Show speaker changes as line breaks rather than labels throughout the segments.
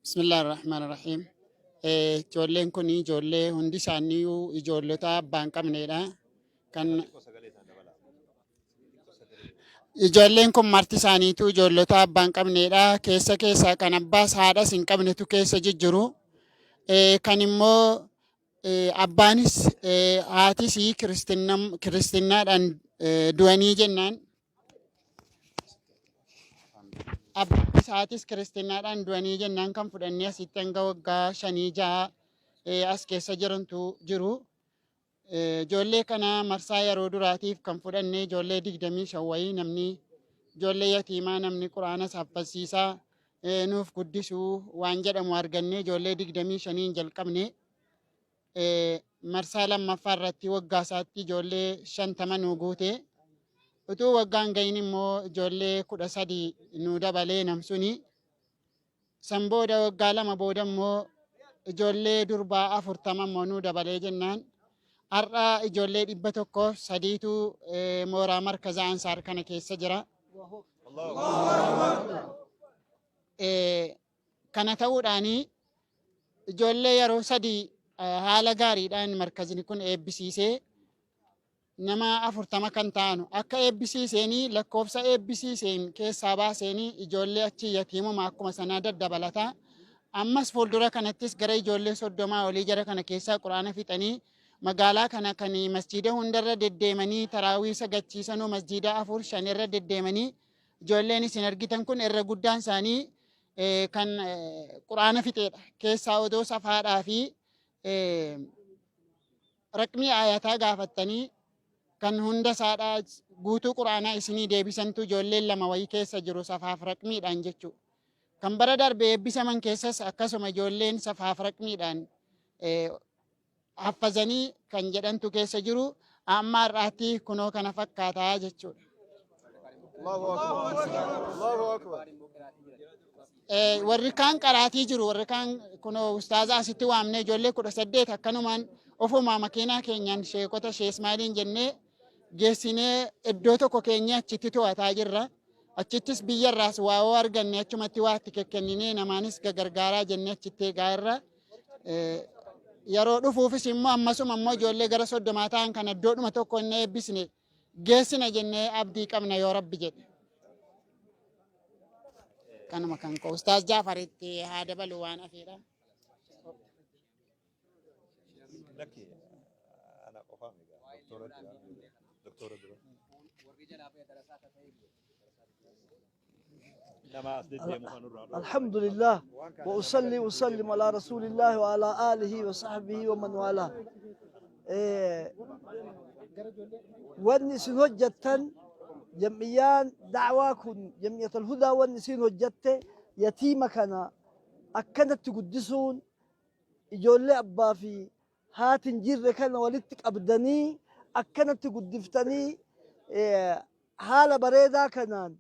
بسم الله الرحمن الرحيم. Ijoolleen kun ijoollee hundi isaaniiyyuu ijoollota abbaan qabneedha. Kan ijoolleen kun marti isaaniitu ijoollota abbaan qabneedha. Keessaa kan abbaas haadhas hin qabnetu keessa jijjiru. Kan immoo abbaanis haatis kiristiinaadhaan du'anii jennaan. Abbaanis haatis kiristiinaadhaan du'anii jennaan kan fudhannee asitti hanga waggaa 5-6 as keessa jiru. Ijoollee kana marsaa yeroo duraatiif kan fudhannee ijoollee 25 wayii namni ijoollee yatiimaa namni quraana saffisiisaa nuuf guddisuu waan jedhamu argannee ijoollee 25 jalqabne. Marsaa lammaffaa irratti waggaa isaatti ijoollee 50 nu guute. Utuu waggaan gahin immoo ijoollee 13 nu dabalee namsuni. San booda waggaa 2 booda immoo ijoollee durbaa 40 immoo nu dabalee jennaan. Har'a ijoollee 103tu mooraa markazaa Ansaar kana keessa jira. Kana ta'uudhaani ijoollee yeroo 3 haala gaariidhaan markazni kun eebbisiisee nama 40 kan ta'anu akka eebbisiiseenii lakkoofsa eebbisiiseen keessaa baaseenii ijoollee achi yatiimuma akkuma sanaa daddabalata. Ammas fuuldura kanattis gara ijoollee 30 olii jara kana keessaa quraana fixanii magaalaa kana kan masjiida hundarra deddeemanii taraawii sagachiisanuu masjiida 4-5 irra deddeemanii ijoolleen isin argitan kun irra guddaan isaanii kan quraana fixeedha. Keessaa odoo safaadhaa fi raqmii ayataa gaafattanii kan hunda saadhaa guutuu quraanaa isinii deebisantu ijoolleen 2 wayii keessa jiru safaaf raqmiidhaan jechuudha. Kan bara darbee eebbisaman keessas akkasuma ijoolleen safaaf raqmiidhaan haffazanii kan jedhantu keessa jiru. Amma har'aatti kunoo kana fakkaataa jechuudha. Warri kaan qaraatii jiru. Warri kaan kunoo ustaazaa asitti waamnee ijoollee 18 akkanumaan ofuma makiinaa keenyaan sheekota Shee Ismaaliin jennee geessinee iddoo tokko keenya achitti to'ataa jirra. Achittis biyyarraas waa'oo arganne achumatti waatti kenninee namaanis gargaaraa jennee achitti eegaa irra. Yeroo dhufuufis immoo ammasuma immoo ijoollee gara 30 ta'an kan iddoodhuma tokko inni eebbisne geessina jennee abdii qabna yoo Rabbi jedhe. Kanuma kan koo Ustaaz Jaafaritti haa dabalu waan hafeedha.
الحمد لله وأصلي وسلم على رسول الله وعلى آله وصحبه ومن والاه. والنسين هجتن جمعيان دعواكم جمعية الهدى والنسين هجت يتيمكنا أكنت تقدسون إجولي أبا في هات جير كان ولدتك أبدني أكنت تقدفتني حال بريدا كنان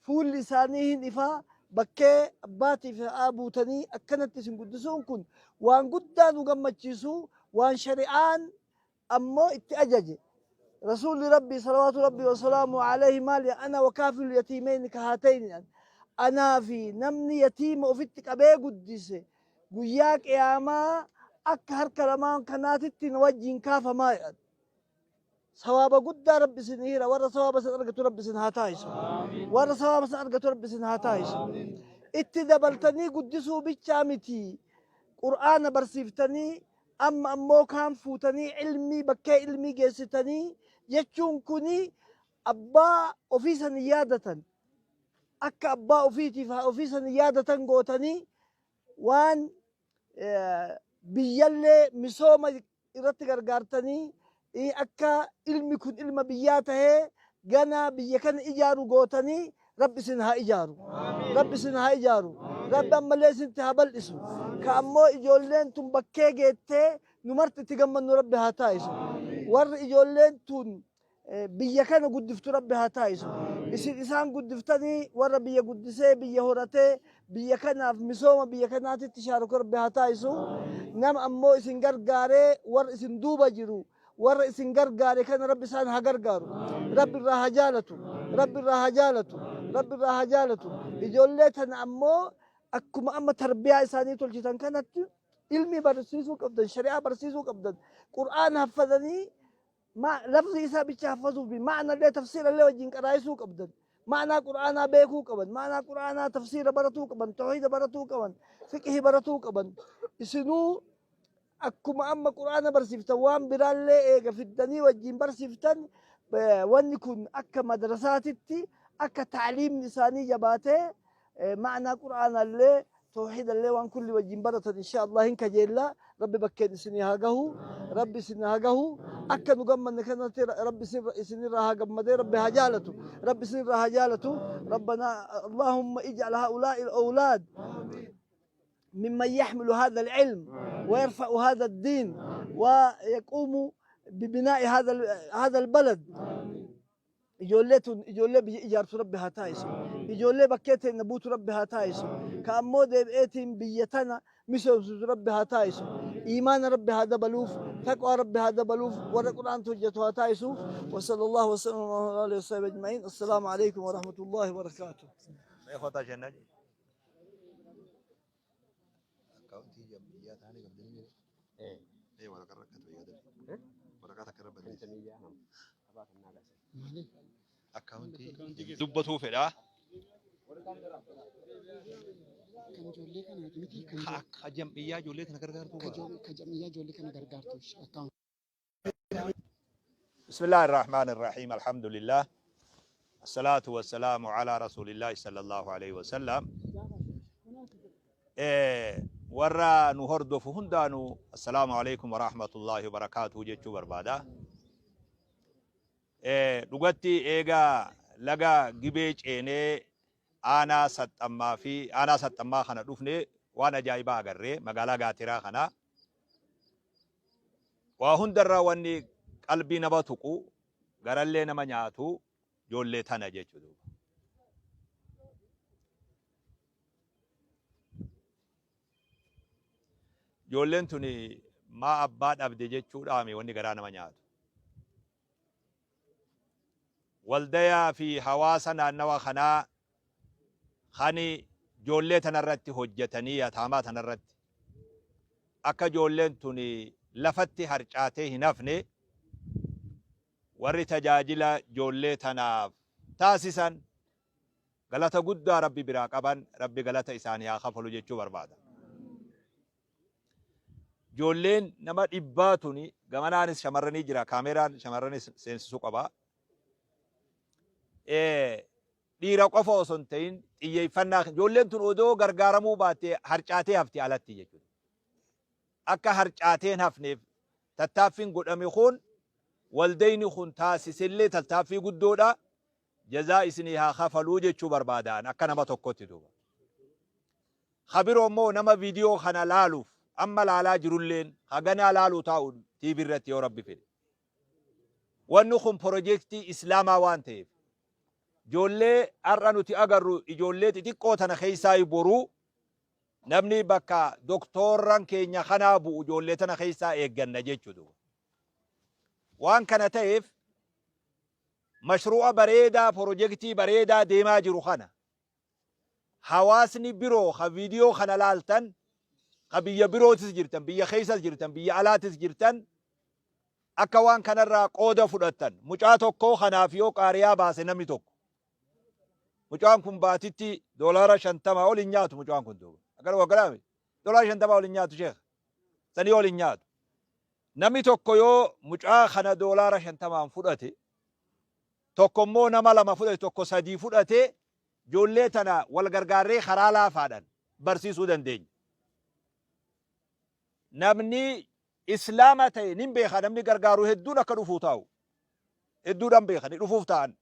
فول لسانيهن إفا بكي أباتي في آبوتني أكنت تسن قدسون كن وان قدان وقمتشيسو وان شريعان أمو اتأجج رسول ربي صلوات ربي وسلامه عليه مالي أنا وكافل اليتيمين كهاتين أنا في نمني يتيم وفتك أبي قدسي قياك إياما أكهر كلمان كناتت نوجين كافة مايد ثواب قد رب سنهيرا ورا ثواب سأرقة رب سنها تايسو ورا ثواب سأرقة رب سنها تايسو اتدبلتني قدسو بيتشامتي قرآن برسيفتني أما أمو كان فوتني علمي بكي علمي جيستني يجون كوني أبا أوفيسا نيادة أكا أبا أوفيتي فأوفيسا نيادة قوتني وان بيالي مسوما إرتقر قارتني akka ilmi kun ilma biyyaa tahee gana biyya kana ijaaru gootanii rabbi isin haa ijaaru. Rabbi isin haa ijaaru. Rabbi ammallee isinti haa bal'isu. Ka ammoo ijoolleen tun bakkee geettee nu marti itti gammannu rabbi haa taa'isu. Warri ijoolleen tun biyya kana guddiftu rabbi haa taa'isu. Isin isaan guddiftanii warra biyya guddisee biyya horatee biyya kanaaf misooma biyya kanaatitti shaaruku rabbi haa taa'isu. Nama ammoo isin gargaaree warra isin duuba jiru. ورا إسن غرغاري كان رب سان هغرغارو رب الراه جالتو رب الراه جالتو رب الراها جالته إجولتنا أمو أكما أما تربية إساني تلجتن كانت علمي برسيسو قبضن شريعة برسيسو قبضن قرآن حفظني ما لفظ إسا بيش حفظوا بمعنى اللي تفسير اللي وجين قرائسو قبضن معنى قرآن بيكو قبضن معنى قرآن تفسير برتو قبضن توحيد برتو قبضن فقه برتو قبضن إسنو أكما أما قرآن برسيفتن وان برالي إيغا في الدني وجين برسيفتن وان يكون أكا مدرساتي أكا تعليم لساني جباته معنى قرآن اللي توحيد اللي وان كل وجين برة إن شاء الله إنك جيلا ربي بكين سني هاجه ربي سني هاجه أكا نقم من كنا ربي سني راها قمدي ربي هجالته ربي سني راها هجالته ربنا اللهم اجعل هؤلاء الأولاد ممن يحمل هذا العلم ويرفع هذا الدين ويقوم ببناء هذا البلد إجولة بإجارة ربها تايسو إجولة بكيت نبوت ربها تايسو كأمو ديبئتين بيتنا مسوس ربها تايسو إيمان ربها دبلوف تقوى ربها دبلوف والقرآن توجتها تايسو وصلى الله وسلم على آله وصحبه أجمعين السلام عليكم ورحمة الله وبركاته
ما يخوضها جنة أكاونتي جمعيات هاني قبل إيه ولا كركت بيادر ولا كاتك رب أكاونتي دبته في لا
kan ijoollee kanaati miti
جمعية جوليت نكركرتو
kan jamiyyaa ijoollee kana gargaartuuf akkaan
بسم الله الرحمن الرحيم الحمد لله الصلاة والسلام على رسول الله صلى الله عليه وسلم ورا نهردو فهندانو السلام عليكم ورحمة الله وبركاته جيتشو بربادا لغتي إيغا لغا جبيج إيني أنا ستما خنا دوفني وانا جايبا أغري مغالا غاترا خنا وهندر واني قلبي نباتوكو غرالي نما نياتو جولي تانا جيتشو دوبا جولين توني ما أباد أبدي جيتشو دامي واني غرانا ما نياتو والديا في حواسنا نوا خنا خاني جولي تنرتي هجتني يتاما تنرتي أكا جولين توني لفتي هرچاتي هنفني ورّي تجاجلا جولي تناف تاسسا غلطة قد ربي براقبا ربي غلطة إسانيا خفلو جيچو بربادا جولين نما إباتوني غمانانس شمرني جرا كاميران شمرني سينسسو قبا dhiira qofa osoo hin ta'in xiyyeeffannaa ijoolleen tun odoo gargaaramuu baate harcaatee hafti alatti jechuudha. Akka harcaateen hafneef tattaaffiin godhame kun waldayni kun taasisillee tattaaffii guddoodha. Jazaa isinii haa kafaluu jechuu barbaadaan akka nama tokkotti duuba. Khabiroo immoo nama viidiyoo kana laaluuf amma laalaa jirulleen haganaa laaluu taa'u TV irratti yoo rabbi fedhe. Wanni kun piroojeektii Islaamaa waan ta'eef ijoollee har'a nuti agarru ijoollee xixiqqoo tana keessaa boruu namni bakka doktorran keenya kanaa bu'u ijoollee tana keessaa eegganna jechuudha. Waan kana ta'eef mashruu'a bareedaa piroojeektii bareedaa deemaa jiru kana hawaasni biroo ha viidiyoo kana laaltan ha biyya birootis jirtan biyya keessas jirtan biyya alaatis jirtan akka waan kanarraa qooda fudhattan mucaa tokkoo kanaaf yoo qaariyaa baase namni tokko mucaan kun baatitti $50 ol hin nyaatu mucaan kun duuba agar wagaraame $50 ol hin nyaatu sheekh sanii ol hin nyaatu namni tokko yoo mucaa kana $50 fudhate tokko immoo nama lama fudhate tokko sadii fudhate ijoollee tana wal gargaarree karaa laafaadhaan barsiisuu dandeenya. Namni islaama ta'e nin beeka namni gargaaru hedduun akka dhufuu taa'u hedduudhaan beekani dhufuuf ta'an.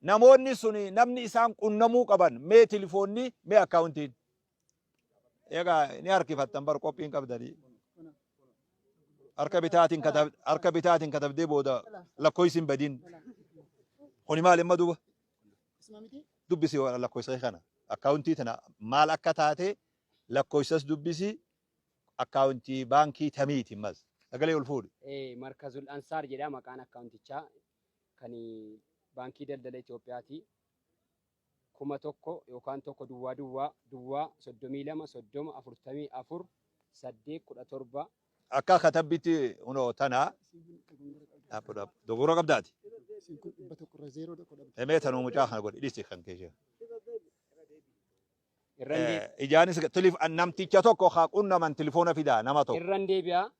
Namoonni suni namni isaan qunnamuu qaban mee telefoonni mee akkaawuntiin. Egaa ni harkifattan bar qophiin qabdanii. Harka bitaatiin katabdee booda lakkoofsiin badiin. Kuni maal imma duuba? Dubbisi lakkoofsa kana. Akkaawuntii tana maal akka taate lakkoofsas dubbisi akkaawuntii baankii tamiiti mas. Sagalee ol fuudhi.
Markazul Ansaar jedha maqaan akkaawuntichaa kan baankii daldala Itoophiyaati. kuma tokko yookaan tokko duwwaa duwwaa duwwaa 32 30 44 8
akka katabbitti unoo tana dogora qabdaati emee tanuu mucaa kana godhi dhisi kan keessa ijaanis namticha tokko haa qunnaman telefoona fidaa nama tokko
irran deebi'aa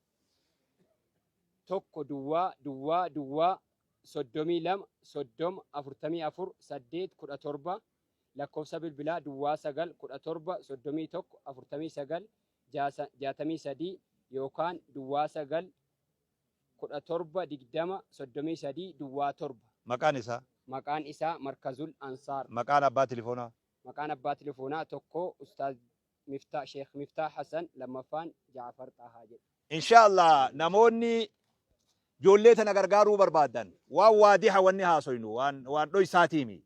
tokko duwwaa duwwaa duwwaa 32 30 44 8 17 lakkoofsa bilbilaa duwwaa 9 17 31 49 63 yookaan duwwaa 9 17 20 33 duwwaa 7 maqaan isaa Markazul Ansaar.
Maqaan abbaa telefoonaa
tokko Ustaaz Miftah Sheekh Miftah Hassan, lammaffaan Jaafar Xahaa jedha.
Inshallah namoonni ijoollee tana gargaaruu barbaadan waan waadiha wanni haasoynu waan dhoysaatiimi.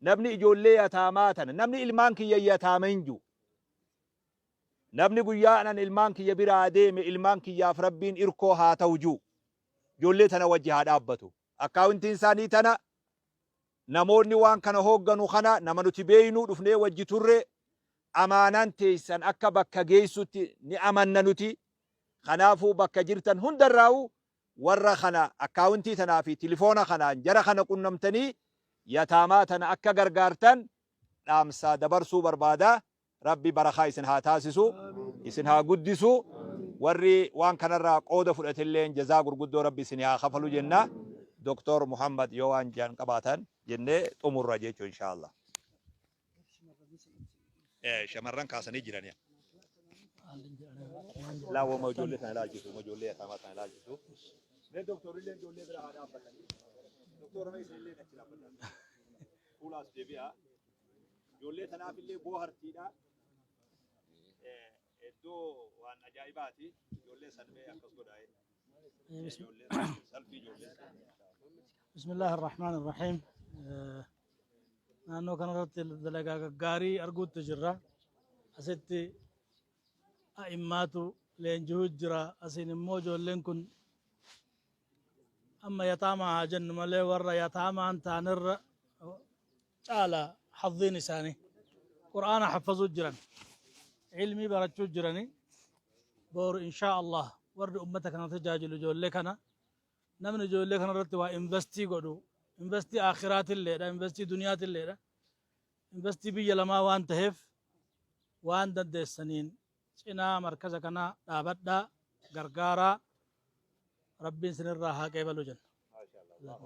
Namni ijoollee yataamaa tana namni ilmaan kiyya yataama hin jiru. Namni guyyaa anan ilmaan kiyya biraa deeme ilmaan kiyyaaf rabbiin irkoo haa ta'u jiru. Ijoollee tana wajji haa dhaabbatu. Akkaawuntiin isaanii tana namoonni waan kana hoogganu kana nama nuti beeynu dhufnee wajji turre amaanaan teessan akka bakka geessutti ni amanna nuti. Kanaafuu bakka jirtan hundarraa'u warra kana akkaawuntii tanaa fi telefoona kanaan jara kana qunnamtanii yataamaa tana akka gargaartan dhaamsaa dabarsuu barbaada. Rabbi barakaa isin haa taasisu, isin haa guddisu. Warri waan kanarraa qooda fudhatilleen jazaa gurguddoo rabbi isin haa kafalu jenna. Doktor Muhammad yoo waan jaan qabaatan jennee xumurra jechuu inshaallah. Shamarran kaasanii jiranii. Laa wama ijoollee sana ilaalchisu, ijoollee yataamaa sana ilaalchisu. Mee doktorillee ijoollee bira haa dhaabbatanii. Doktora mee isinillee achi dhaabbatan. Fuulaas deebi'aa. Ijoollee tanaafillee boohartiidha. Iddoo waan ajaa'ibaati. Ijoollee sanbee akkas godhaa'e.
بسم الله الرحمن الرحيم أنا كان رت دلقا قاري أرجوت تجرا أستي أئماتو لين جهود جرا أسين موجو لينكن أما يتامى جن ملي ورا يتامى أنت نر على حظين ثاني قرآن حفظوا جرا علمي برجو جراني بور إن شاء الله ورد أمتك أنا تجاجل جول لكنا نمن جول لكنا رتوا إنفستي قدو إنفستي آخرات الليلة إنفستي دنيات الليلة إنفستي بيجي لما وان تهف وان دد السنين سنا مركز كنا دابدا غرغارا ربي سنر راها كيف لجن
ما شاء الله.